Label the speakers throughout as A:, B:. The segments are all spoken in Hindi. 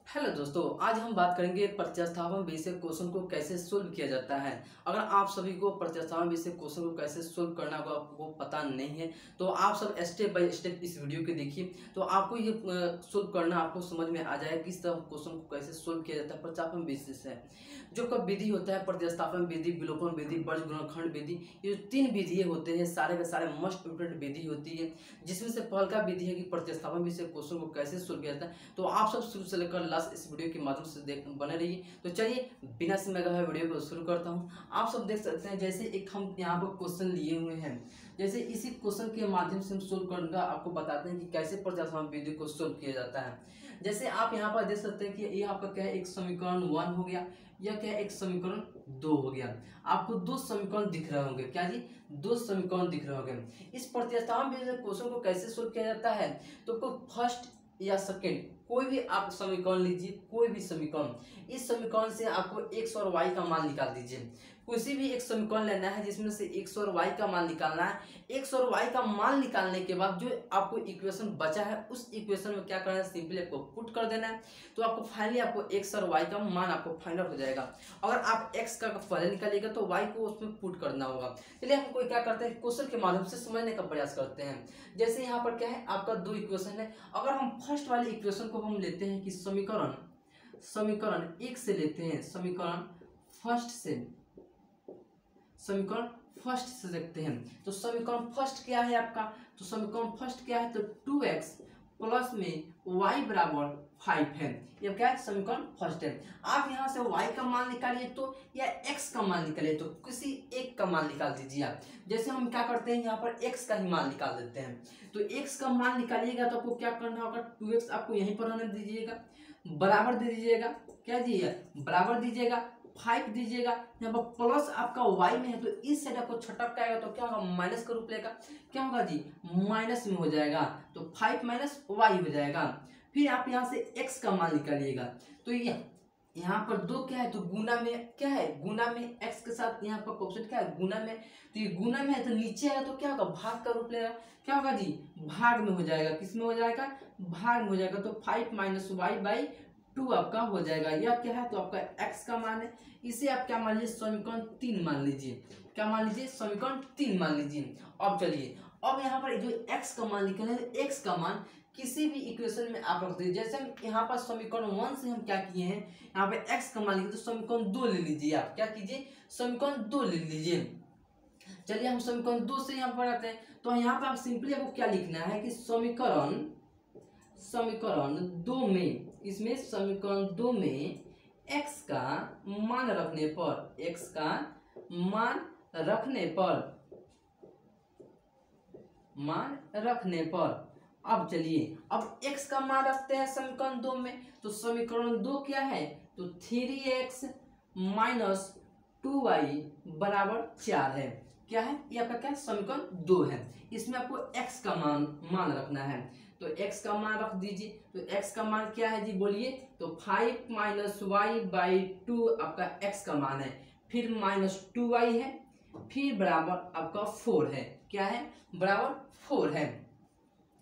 A: हेलो दोस्तों, आज हम बात करेंगे प्रतिस्थापन विषय क्वेश्चन को कैसे सोल्व किया जाता है। अगर आप सभी को प्रतिस्थापन विषय क्वेश्चन को कैसे सोल्व करना होगा आपको पता नहीं है तो आप सब स्टेप बाय स्टेप इस वीडियो के देखिए, तो आपको ये सोल्व करना आपको समझ में आ जाएगा किस तरह क्वेश्चन को कैसे सोल्व किया जाता है। प्रतिस्थापन विषय से जो का विधि होता है, प्रतिस्थापन विधि, विलोपन विधि, बर्ज गुणनखंड विधि, ये जो तीन विधियाँ होते हैं सारे के सारे मोस्ट इम्पोर्टेंट विधि होती है, जिसमें से पहल का विधि है कि प्रतिस्थापन विषय क्वेश्चन को कैसे सोल्व किया जाता है। तो आप सब शुरू से लेकर लास्ट इस वीडियो के माध्यम से देख बने रहिए। तो चलिए बिना समय गवाए वीडियो को शुरू करता हूं। आप सब देख सकते हैं जैसे एक हम यहाँ पर क्वेश्चन लिए हुए हैं, जैसे इसी क्वेश्चन के माध्यम से हम सोल्व करना आपको बताते हैं कि कैसे प्रतिस्थापन विधि को सोल्व किया जाता है। जैसे आप यहाँ पर देख सकते हैं कि ये आपका क्या है, एक समीकरण 1 हो गया, या क्या है, एक समीकरण 2 हो गया। आपको दो समीकरण दिख रहे होंगे, क्या जी, दो समीकरण दिख रहे होंगे। इस प्रतिस्थापन विधि क्वेश्चन को कैसे सोल्व किया जाता है, तो आपको फर्स्ट या सेकेंड कोई भी आप समीकरण लीजिए, कोई भी समीकरण, इस समीकरण से आपको x और y का मान निकाल दीजिए। किसी भी एक समीकरण लेना है जिसमें से x और y का मान निकालना है। x और y का मान निकालने के बाद जो आपको इक्वेशन बचा है उस इक्वेशन में क्या करना है, सिंपली आपको पुट कर देना है। तो आपको फाइनली आपको x और y का मान आपको फाइंड आउट हो जाएगा। अगर आप x का पहले निकालिएगा तो y को उसमें पुट करना होगा। चलिए हम कोई क्या करते हैं, क्वेश्चन के माध्यम से समझने का प्रयास करते हैं। जैसे यहाँ पर क्या है, आपका दो इक्वेशन है। अगर हम फर्स्ट वाले इक्वेशन को हम लेते हैं कि समीकरण एक से लेते हैं, समीकरण फर्स्ट से देखते हैं। तो समीकरण फर्स्ट क्या है आपका, तो समीकरण फर्स्ट क्या है, तो 2x प्लस में y बराबर 5 है। ये क्या है, समीकरण फर्स्ट है। आप यहाँ से y का मान निकालिए तो, या x का मान निकालिए तो, किसी एक का मान निकाल दीजिए आप। जैसे हम क्या करते हैं, यहाँ पर x का ही मान निकाल देते हैं। तो x का मान निकालिएगा तो आपको क्या करना होगा, 2x आपको यहीं पर रहने दीजिएगा, बराबर दे दीजिएगा, क्या दीजिएगा, बराबर दीजिएगा, 5 दीजिएगा। यहाँ पर प्लस आपका y में है तो इस साइड आपको छटक का आएगा तो क्या होगा, माइनस का रूप लेगा, क्या होगा जी, माइनस में हो जाएगा। तो 5 माइनस y हो जाएगा। फिर आप यहाँ से x का मान निकालिएगा। तो यहाँ पर दो क्या है, तो गुना में क्या है, गुना में x के साथ यहाँ पर क्वेश्चन क्या है, गुना में। तो ये गुना में है तो नीचे आएगा तो क्या होगा, भाग का रूप लेगा, क्या होगा जी, भाग में हो जाएगा। किस में हो जाएगा, भाग में हो जाएगा। तो 5 माइनस वाई बाई 2 आपका हो जाएगा। यह क्या है, तो आपका x का मान है। इसे आप क्या मान लीजिए, समीकरण 3 मान लीजिए। क्या मान लीजिए, समीकरण 3 मान लीजिए। अब चलिए, अब यहाँ पर जो x का मान निकले, x का मान किसी भी इक्वेशन में आप रख दीजिए। जैसे हम यहाँ पर समीकरण 1 से हम क्या किए हैं, यहाँ पे x का मान लिखिए, तो समीकरण 2 ले लीजिए। आप क्या कीजिए, समीकरण 2 ले लीजिए। चलिए हम समीकरण 2 से यहाँ पर आते हैं। तो यहाँ पे आप सिंपली आपको क्या लिखना है कि समीकरण 2 में, इसमें समीकरण 2 में x का मान रखने पर, x का मान रखने पर, अब चलिए, अब x का मान रखते हैं समीकरण 2 में। तो समीकरण 2 क्या है, तो 3x माइनस 2y बराबर 4 है। क्या है, ये आपका क्या, समीकरण 2 है। इसमें आपको x का मान रखना है। तो x का मान रख दीजिए। तो x का मान क्या है जी, बोलिए। तो 5 माइनस वाई बाई 2 आपका x का मान है। फिर माइनस 2y है, फिर बराबर आपका 4 है। क्या है, बराबर 4 है।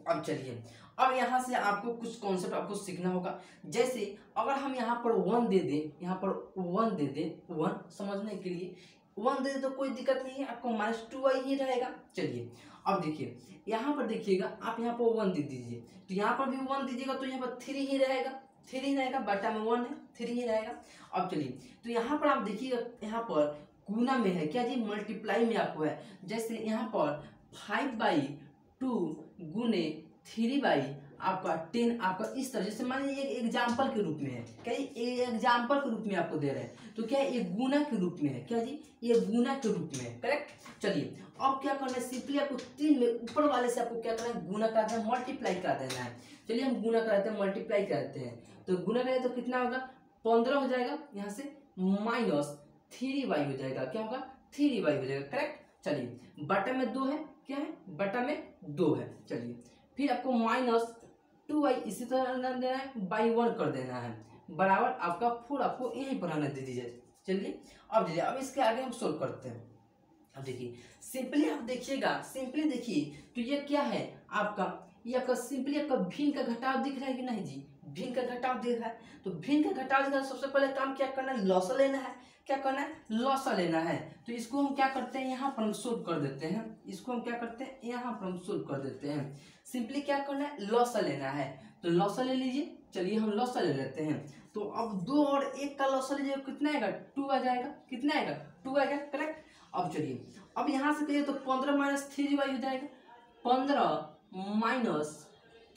A: अब चलिए, अब यहाँ से आपको कुछ कॉन्सेप्ट आपको सीखना होगा। जैसे अगर हम यहाँ पर 1 दे दें, यहाँ पर 1 दे दें, 1 समझने के लिए 1 दे दें तो कोई दिक्कत नहीं है, आपको माइनस 2y ही रहेगा। चलिए अब देखिए, यहाँ पर देखिएगा, आप यहाँ पर 1 दे दीजिए, तो यहाँ पर भी 1 दीजिएगा तो यहाँ पर 3 ही रहेगा, 3 ही रहेगा, बटा में 1 है, 3 ही रहेगा। अब चलिए, तो यहाँ पर आप देखिएगा, यहाँ पर गुना में है, क्या जी, मल्टीप्लाई में आपको है। जैसे यहाँ पर 5/2 गुने 3 आपका 10 आपका इस तरह, जैसे मान लीजिए एक एग्जाम्पल के रूप में है, क्या ये एग्जाम्पल के रूप में आपको दे रहे हैं, तो क्या ये गुना के रूप में है, क्या जी, ये गुना के रूप में है, करेक्ट। चलिए अब क्या करना है, सिंपली आपको 3 में ऊपर वाले से आपको क्या करना है, गुना करा देना, मल्टीप्लाई करा देना है। चलिए हम गुना कराते हैं, मल्टीप्लाई कराते हैं। तो गुना करें तो कितना होगा, 15 हो जाएगा, यहाँ से माइनस 3y हो जाएगा, क्या होगा, 3y हो जाएगा, करेक्ट। चलिए बटा में 2 है, क्या है, बटा में 2 है। चलिए फिर आपको माइनस 2y इसी तरह देना है, बाई 1 कर देना है, बराबर आपका 4 आपको यहीं पर आने दे दीजिए। चलिए अब दीजिए, अब इसके आगे हम सोल्व करते हैं। अब देखिए, सिंपली आप देखिएगा, सिंपली देखिए, तो ये क्या है आपका, ये आपका सिंपली आपका भिन्न का घटाव दिख रहा है कि नहीं जी, भिन्न का घटाव दे रहा है, तो भिन्न का घटाव देगा, सबसे पहले काम क्या करना है, लॉसा लेना है। क्या करना है, लॉसा लेना है। तो इसको हम क्या करते हैं, यहाँ पर हम सोल्व कर देते हैं। इसको हम क्या करते हैं, यहाँ पर हम सोल्व कर देते हैं। सिंपली क्या करना है, लॉसा लेना है। तो लॉसा ले लीजिए, चलिए हम लॉसा ले लेते हैं। तो अब 2 और 1 का लॉसा लीजिए, कितना आएगा, 2 आ जाएगा। कितना आएगा, 2 आएगा, करेक्ट। अब चलिए, अब यहाँ से करिए तो 15 माइनस 3y हो जाएगा, 15 माइनस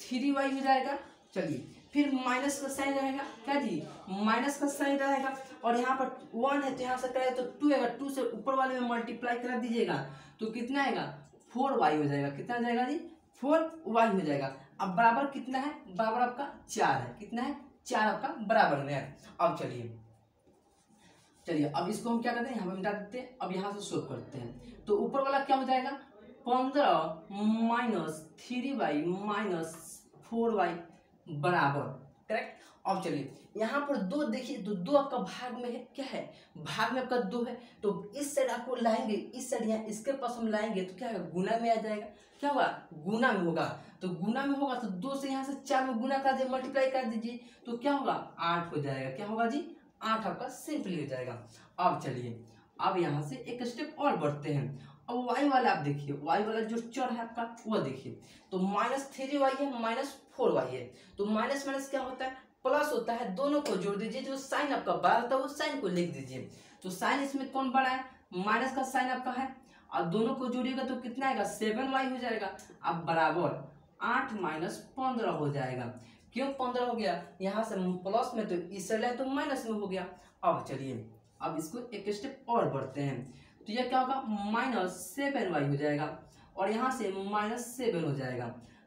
A: 3y हो जाएगा। चलिए, फिर माइनस का साइन रहेगा, क्या जी, माइनस का साइन रहेगा। और यहाँ पर 1 है तो यहाँ से करें तो 2 आएगा, 2 से ऊपर वाले में मल्टीप्लाई करा दीजिएगा तो कितना आएगा, 4y हो जाएगा। कितना आ जाएगा जी, 4y हो जाएगा। अब बराबर कितना है, बराबर आपका 4 है। कितना है, 4 आपका बराबर में है। अब चलिए अब इसको हम क्या करते हैं, यहाँ पे मिटा देते हैं। अब यहाँ से सोल्व करते हैं, तो ऊपर वाला क्या हो जाएगा, 15 माइनस 3y माइनस 4y बराबर, करेक्ट। अब चलिए, यहाँ पर 2 देखिए, तो 2 आपका भाग में है, क्या है, भाग में आपका 2 है। तो इस साइड आपको लाएंगे, इस साइड यहाँ इसके पास हम लाएंगे तो क्या है, गुना में आ जाएगा। क्या होगा, गुना में होगा। तो गुना में होगा तो 2 से यहाँ से 4 में गुना कर दीजिए, मल्टीप्लाई कर दीजिए तो क्या होगा, 8 हो जाएगा। क्या होगा जी, 8 आपका सिंपली हो जाएगा। अब चलिए, अब यहाँ से एक स्टेप और बढ़ते हैं। अब y वाला आप देखिए, y वाला जो चर है आपका वो देखिए, तो माइनस 3y है माइनस 4y है। तो माइनस माइनस क्या होता है, प्लस होता है। दोनों को जोड़ दीजिए, जो साइन आपका बड़ा होता है वो साइन को लिख दीजिए। तो साइन इसमें कौन बड़ा है, माइनस का साइन आपका है, और दोनों को जोड़िएगा तो कितना आएगा, 7y हो जाएगा। अब बराबर 8 माइनस 15 हो जाएगा। क्यों 15 हो गया, यहाँ से प्लस में तो इस साइड है तो माइनस में हो गया। अब चलिए, अब इसको एक स्टेप और बढ़ते हैं, तो यह क्या होगा, माइनस 7y हो जाएगा, और यहाँ से माइनस 7 हो जाएगा।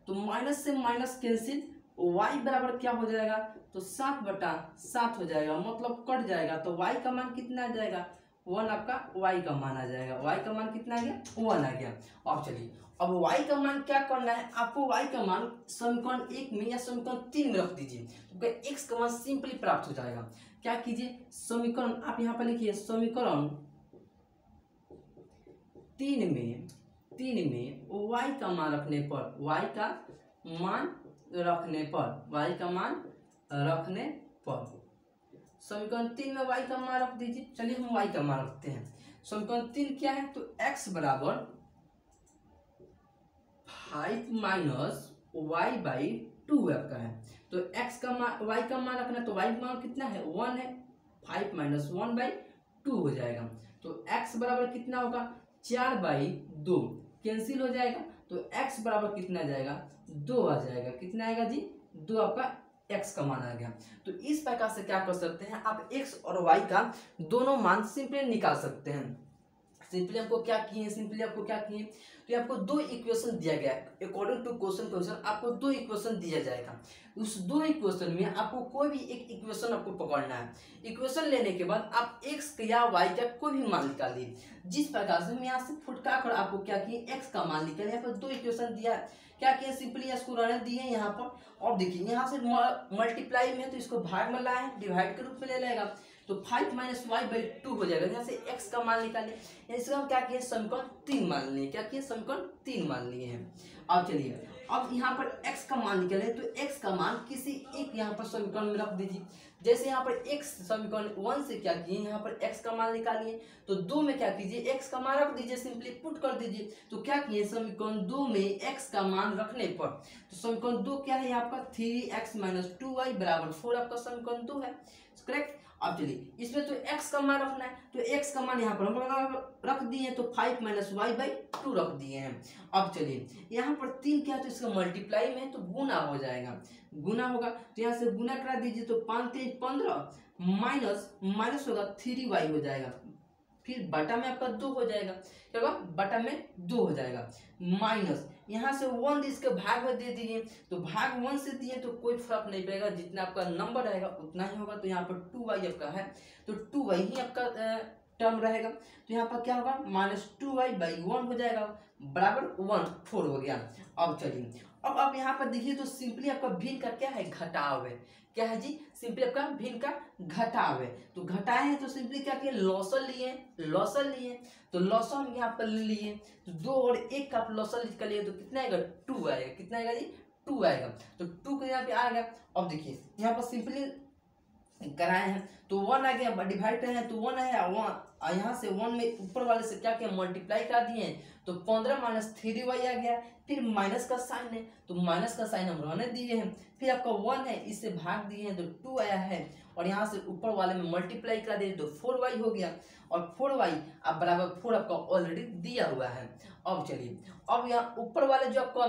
A: तो माइनस से माइनस कैंसिल, y बराबर क्या हो जाएगा, तो 7/7 हो जाएगा, मतलब कट जाएगा। तो y का मान कितना आ जाएगा, 1 आपका y का मान आ जाएगा। y का मान कितना आ गया, 1 आ गया। अब चलिए, अब y का मान क्या करना है आपको, y का मान समीकरण 1 में या समीकरण 3 में रख दीजिए, तो x का मान सिंपली प्राप्त हो जाएगा। क्या कीजिए, समीकरण आप यहाँ पर लिखिए, समीकरण 3 में y का मान रखने पर, y का मान रखने पर समीकरण 3 में y का मान रख दीजिए। चलिए हम y का मान रखते हैं। समीकरण 3 क्या है, तो x बराबर 5 माइनस y/2 आपका है। तो x का मान, y का मान रखना, तो y का मान कितना है, 1 है, 5 माइनस 1/2 हो जाएगा। तो x बराबर कितना होगा, 4/2 कैंसिल हो जाएगा। तो x बराबर कितना आ जाएगा, 2 आ जाएगा। कितना आएगा जी, 2 आपका x का मान आ गया। तो इस प्रकार से क्या कर सकते हैं आप, x और y का दोनों मान सिंपली निकाल सकते हैं। सिंपली आपको क्या किए, तो आपको 2 इक्वेशन दिया गया है। अकॉर्डिंग टू क्वेश्चन आपको 2 इक्वेशन दिया जाएगा। उस 2 इक्वेशन में आपको कोई भी एक इक्वेशन आपको पकड़ना है। इक्वेशन लेने के बाद आप x या y का कोई भी मान निकालिए। जिस प्रकार से हम यहाँ से फुटका कर आपको क्या किए, x का मान निकाले। यहाँ पर 2 इक्वेशन दिया है, क्या किया, सिंपली इसको रहने दिए यहाँ पर। और देखिए, यहाँ से मल्टीप्लाई में है तो इसको भाग में लाए, डिवाइड के रूप में ले लेगा, तो 5 माइनस y/2 हो जाएगा। यहाँ से x का मान निकाले, इसका हम क्या किए, समीकरण 3 मान लिए। क्या किए, समीकरण 3 मान लिए हैं। अब चलिए, अब यहाँ पर x का मान निकाले, तो x का मान किसी एक यहाँ पर समीकरण में रख दीजिए। जैसे यहाँ पर x समीकरण 1 से क्या किए, यहाँ पर x का मान निकालिए, तो 2 में क्या कीजिए, x का मान रख दीजिए, सिंपली पुट कर दीजिए। तो क्या किए, समीकरण 2 में x का मान रखने पर, तो समीकरण 2 क्या है आपका, 3x माइनस 2y बराबर 4 आपका समीकरण 2 है, करेक्ट। अब चलिए, इसमें तो x का मान रखना है, तो x का मान यहाँ पर हम रख दिए, तो 5 माइनस y/2 रख दिए हैं। अब चलिए, यहाँ पर 3 क्या है, तो इसका मल्टीप्लाई में है तो गुना हो जाएगा, गुना होगा तो यहाँ से गुना करा दीजिए, तो 5 3 15 माइनस होगा 3y हो जाएगा। फिर बटा में आपका 2 हो जाएगा, क्या होगा, बटा में 2 हो जाएगा, माइनस यहाँ से 1 इसके भाग में दे दिए, तो भाग 1 से दिए तो कोई फर्क नहीं पड़ेगा, जितना आपका नंबर रहेगा उतना ही होगा। तो यहाँ पर 2y आपका है, तो 2y ही आपका टर्म रहेगा। तो यहाँ पर क्या होगा, माइनस 2y/1 हो जाएगा, बराबर 4 हो गया। अब चलिए, अब आप यहाँ पर देखिए, तो सिंपली आपका भिन्न का क्या है, घटाव है। क्या है जी, सिंपली आपका भिन्न का घटाव है। तो घटाए हैं तो सिंपली क्या किए, लॉसल लिए, तो लॉसल हम यहाँ पर ले लिए, तो 2 और 1 का आप लॉसल कर लिए तो कितना आएगा, 2 आएगा। कितना आएगा जी, 2 आएगा। तो 2 के यहाँ पे आ गया। अब देखिए यहाँ पर सिंपली कराए हैं तो 1 आ गया, डिवाइड कर हैं तो 1 है, यहाँ से 1 में ऊपर वाले से क्या किया मल्टीप्लाई कर दिए हैं तो 15 माइनस 3y आ गया। फिर माइनस का साइन है तो माइनस का साइन हम रहने दिए हैं। फिर आपका 1 है, इससे भाग दिए हैं तो 2 आया है, और यहाँ से ऊपर वाले में मल्टीप्लाई कर दिए तो 4y हो गया, और 4y अब बराबर 4 आपका ऑलरेडी दिया हुआ है। अब चलिए अब यहाँ ऊपर वाले जो आपका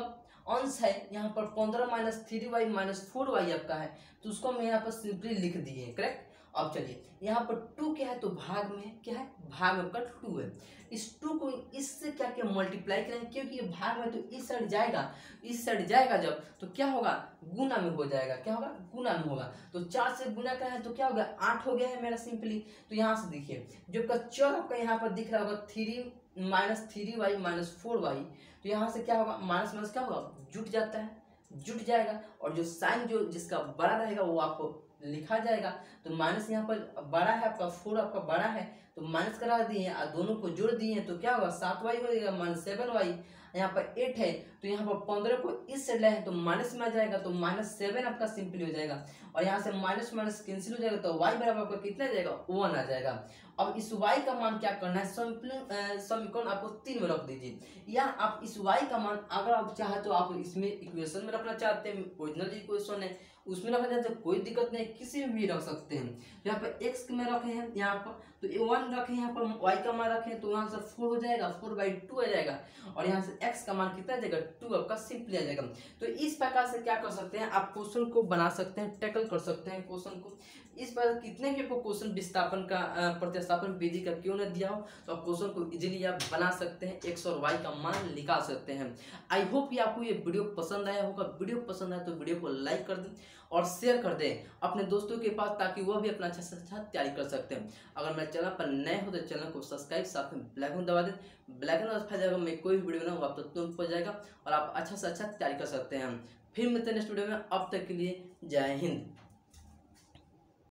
A: अंश है यहाँ पर 15 माइनस 3y माइनस 4y आपका है, तो उसको मैं यहाँ पर सिंपली लिख दिए, करेक्ट। अब चलिए यहाँ पर 2 क्या है तो भाग में क्या है, भाग में आपका 2 है। इस 2 को इससे क्या क्या मल्टीप्लाई करेंगे, क्योंकि ये भाग में तो इस साइड जाएगा, इस साइड जाएगा जब तो क्या होगा गुना में हो जाएगा, क्या होगा गुना में होगा। तो 4 से गुना का है तो क्या हो गया 8 हो गया है मेरा सिंपली। तो यहाँ से देखिए जो का चर आपका यहाँ पर दिख रहा होगा 3 माइनस 3y माइनस 4y, तो यहाँ से क्या होगा माइनस माइनस क्या होगा जुट जाता है, जुट जाएगा, और जो साइन जो जिसका बड़ा रहेगा वो आपको लिखा जाएगा। तो माइनस यहाँ पर बड़ा है आपका 4 आपका बड़ा है तो माइनस करा दिए और दोनों को जोड़ दिए तो क्या होगा 7y हो जाएगा माइनस 7y। यहाँ पर 8 है तो यहाँ पर 15 को इस साइड लाए तो माइनस में आ जाएगा तो माइनस 7 आपका सिंपली हो जाएगा, और यहाँ से माइनस माइनस कैंसिल हो जाएगा तो y बराबर आपका कितना जाएगा 1 आ जाएगा। अब इस y का मान क्या करना है समीकरण आपको 3 में रख दीजिए, या आप इस y का मान अगर आप चाहे तो आप इसमें इक्वेशन में रखना चाहते हैं, ओरिजिनल इक्वेशन है उसमें रखना चाहते हैं कोई दिक्कत नहीं, किसी में भी रख सकते हैं। यहाँ पर x में रखे हैं यहाँ पर तो 1 रखे, यहाँ पर y का मान रखे तो यहाँ से 4 हो जाएगा, 4/2 आ जाएगा, और यहाँ से x का मान कितना आ जाएगा 2 आपका सिंपली आ जाएगा। तो इस प्रकार से क्या कर सकते हैं आप क्वेश्चन को बना सकते हैं, टैकल कर सकते हैं क्वेश्चन को। इस प्रकार कितने भी आपको क्वेश्चन विस्थापन का प्रतिस्थापन विधि का क्यों न दिया हो तो आप क्वेश्चन को इजीली आप बना सकते हैं, x और y का मान निकाल सकते हैं। आई होप कि आपको ये वीडियो पसंद आया होगा। वीडियो पसंद आया तो वीडियो को लाइक कर दें और शेयर कर दें अपने दोस्तों के पास, ताकि वह भी अपना अच्छा से अच्छा तैयारी कर सकते हैं। अगर मेरे चैनल पर नए हो तो चैनल को सब्सक्राइब साथ में बेल आइकन दबा दें, बेल आइकन दबा जाएगा मैं कोई भी वीडियो बनाऊँ आप तक तुरंत पहुंच जाएगा और आप अच्छा से अच्छा तैयारी कर सकते हैं। फिर मिलते हैं नेक्स्ट वीडियो में, अब तक के लिए जय हिंद।